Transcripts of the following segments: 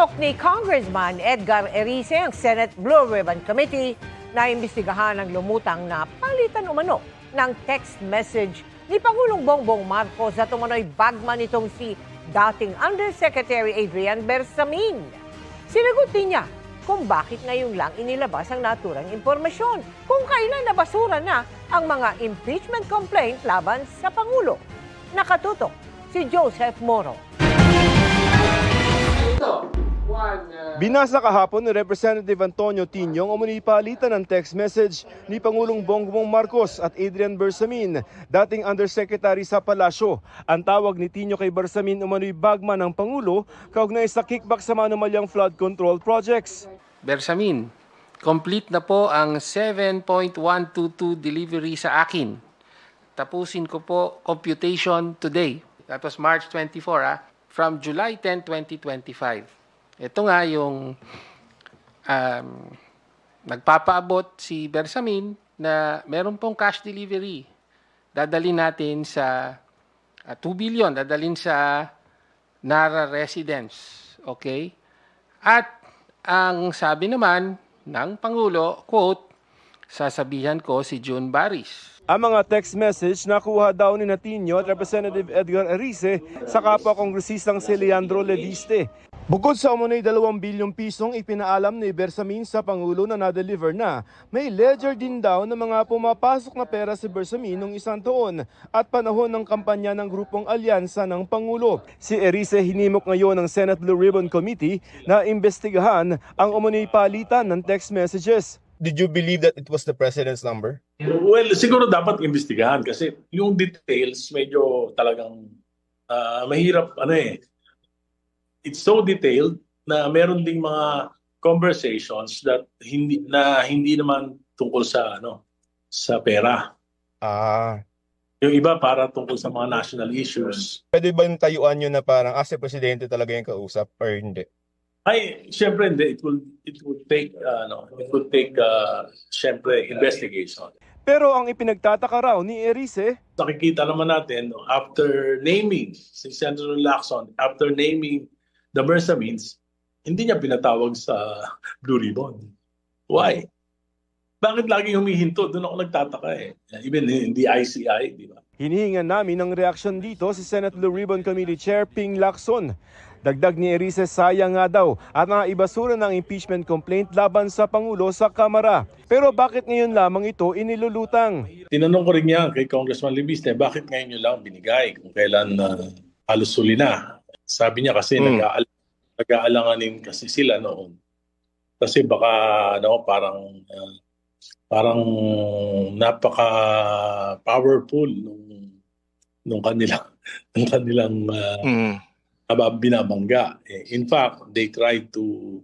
Tinutok ni Congressman Edgar Erice ang Senate Blue Ribbon Committee na imbestigahan ang lumutang na palitan umano ng text message ni Pangulong Bongbong Marcos at umano'y bagman nitong si dating Undersecretary Adrian Bersamin. Sinagot din niya kung bakit ngayon lang inilabas ang naturang impormasyon, kung kailan nabasura na ang mga impeachment complaint laban sa Pangulo. Nakatutok si Joseph Moro. Binasa kahapon ni Representative Antonio Tinyong umano'y palitan ng text message ni Pangulong Bongbong Marcos at Adrian Bersamin, dating Undersecretary sa Palasyo. Ang tawag ni Tinyo kay Bersamin umano'y bagman ng Pangulo kaugnay sa kickback sa manumalyang flood control projects. Bersamin, complete na po ang 7.122 delivery sa akin. Tapusin ko po computation today. That was March 24, from July 10, 2025. Ito nga yung nagpapaabot si Bersamin na meron pong cash delivery. Dadalhin natin sa 2 billion, dadalhin sa Nara residence. Okay? At ang sabi naman ng Pangulo, quote, sasabihan ko si June Baris. Ang mga text message nakuha daw ni Natinyo at Representative Edgar Erice sa kapwa-kongresistang si Leandro Leviste. Bukod sa umunay 2 bilyong pisong ipinaalam ni Bersamin sa Pangulo na na-deliver na, may ledger din daw ng mga pumapasok na pera si Bersamin noong 1 taon at panahon ng kampanya ng grupong alyansa ng Pangulo. Si Erice hinimok ngayon ng Senate Blue Ribbon Committee na imbestigahan ang umunay palitan ng text messages. Did you believe that it was the President's number? Well, siguro dapat imbestigahan kasi yung details medyo talagang mahirap It's so detailed na meron ding mga conversations that hindi naman tungkol sa pera. Yung iba para tungkol sa mga national issues. Pwede ba yung tayuan nyo na parang si Presidente talaga yung kausap or hindi? Ay, syempre hindi. It would take syempre investigation. Pero ang ipinagtataka raw ni Erice, Nakikita naman natin after naming si Senator Lacson, after naming the Bersamins, hindi niya pinatawag sa Blue Ribbon. Why? Bakit laging humihinto? Doon ako nagtataka Even in the ICI, di ba? hinihingan namin ng reaksyon dito si Senate Blue Ribbon Committee Chair Ping Lacson. Dagdag ni Erice, sayang nga daw at naibasura ng impeachment complaint laban sa Pangulo sa Kamara. Pero bakit ngayon lamang ito inilulutang? Tinanong ko rin niya kay Congressman Libiste, bakit ngayon niyo lang binigay kung kailan halos huli na? Sabi niya kasi nag-aalanganin kasi sila noon. Kasi baka parang napaka powerful nung kanilang binabangga. In fact, they tried to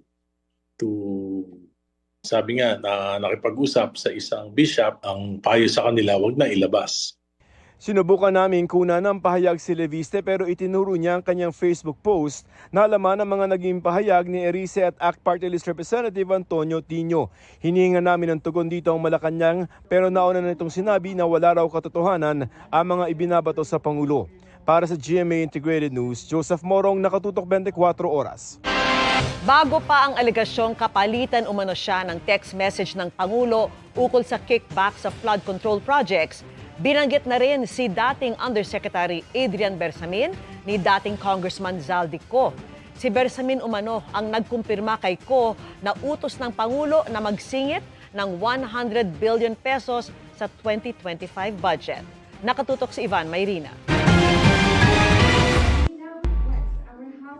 sabi nga na nakipag-usap sa isang bishop, ang payo sa kanila wag na ilabas. Sinubukan namin kunan ng pahayag si Leviste pero itinuro niya ang kanyang Facebook post na laman ang mga naging pahayag ni Erice at ACT Party List Representative Antonio Tinyo. Hinihingan namin ng tugon dito ang Malacanang pero nauna na itong sinabi na wala raw katotohanan ang mga ibinabato sa Pangulo. Para sa GMA Integrated News, Joseph Morong, Nakatutok 24 Oras. Bago pa ang alegasyong kapalitan umano siya ng text message ng Pangulo ukol sa kickback sa flood control projects, binanggit na rin si dating Undersecretary Adrian Bersamin ni dating Congressman Zaldico. Si Bersamin umano ang nagkumpirma kay Ko na utos ng Pangulo na magsingit ng 100 billion pesos sa 2025 budget. Nakatutok si Ivan Mayrina.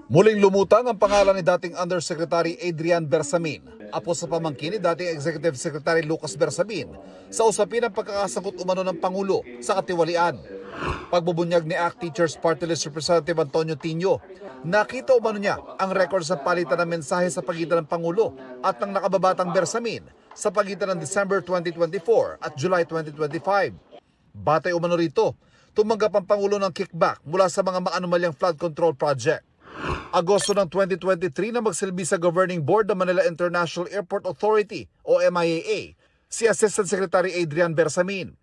Muling lumutang ang pangalan ni dating Undersecretary Adrian Bersamin, apo sa pamangkin ni dating Executive Secretary Lucas Bersamin, sa usapin ng pagkakasangkot umano ng Pangulo sa katiwalian. Pagbubunyag ni ACT Teachers Party List Representative Antonio Tinyo, nakita umano niya ang record sa palitan ng mensahe sa pagitan ng Pangulo at ng nakababatang Bersamin sa pagitan ng December 2024 at July 2025. Batay umano rito, tumanggap ang Pangulo ng kickback mula sa mga maanomalyang flood control project. Agosto ng 2023 na magsilbi sa Governing Board ng Manila International Airport Authority o MIAA si Assistant Secretary Adrian Bersamin.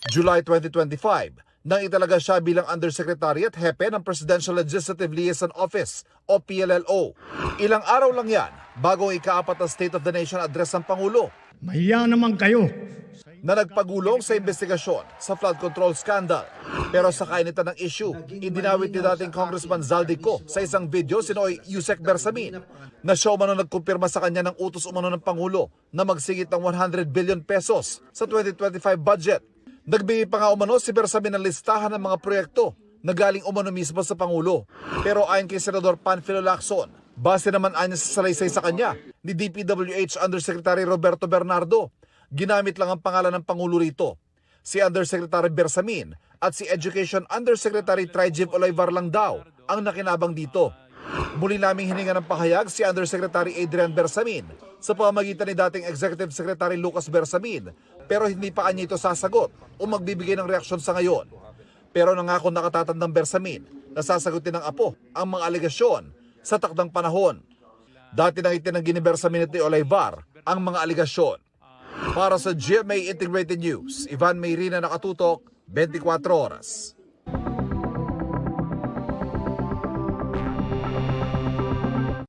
July 2025, nang italaga siya bilang Undersecretary at Hepe ng Presidential Legislative Liaison Office o PLLO. Ilang araw lang yan bago ang ika-4 na State of the Nation address ng Pangulo Mahiya naman kayo. na nagpagulong sa investigasyon sa flood control scandal. Pero sa kainitan ng issue, idinawit ni dating Congressman Zaldico sa isang video sinoy Yusek Bersamin na siya umano nagkumpirma sa kanya ng utos umano ng Pangulo na magsingit ng 100 billion pesos sa 2025 budget. Nagbigay pa nga umano si Bersamin ng listahan ng mga proyekto na galing umano mismo sa Pangulo. Pero ayon kay Senador Panfilo Lacson, base naman anya sa salaysay sa kanya ni DPWH Undersecretary Roberto Bernardo, ginamit lang ang pangalan ng Pangulo rito. Si Undersecretary Bersamin at si Education Undersecretary Trijib Olivar lang daw ang nakinabang dito. Muli naming hininga ng pahayag si Undersecretary Adrian Bersamin sa pamamagitan ni dating Executive Secretary Lucas Bersamin, pero hindi pa kanya ito sasagot o magbibigay ng reaksyon sa ngayon. Pero nangako nakatatandang Bersamin na sasagutin ng Apo ang mga alegasyon sa takdang panahon. Dati nang itinanggi ni Bersamin at ni Olivar ang mga alegasyon. Para sa GMA Integrated News, Ivan Mayrina, nakatutok, 24 oras.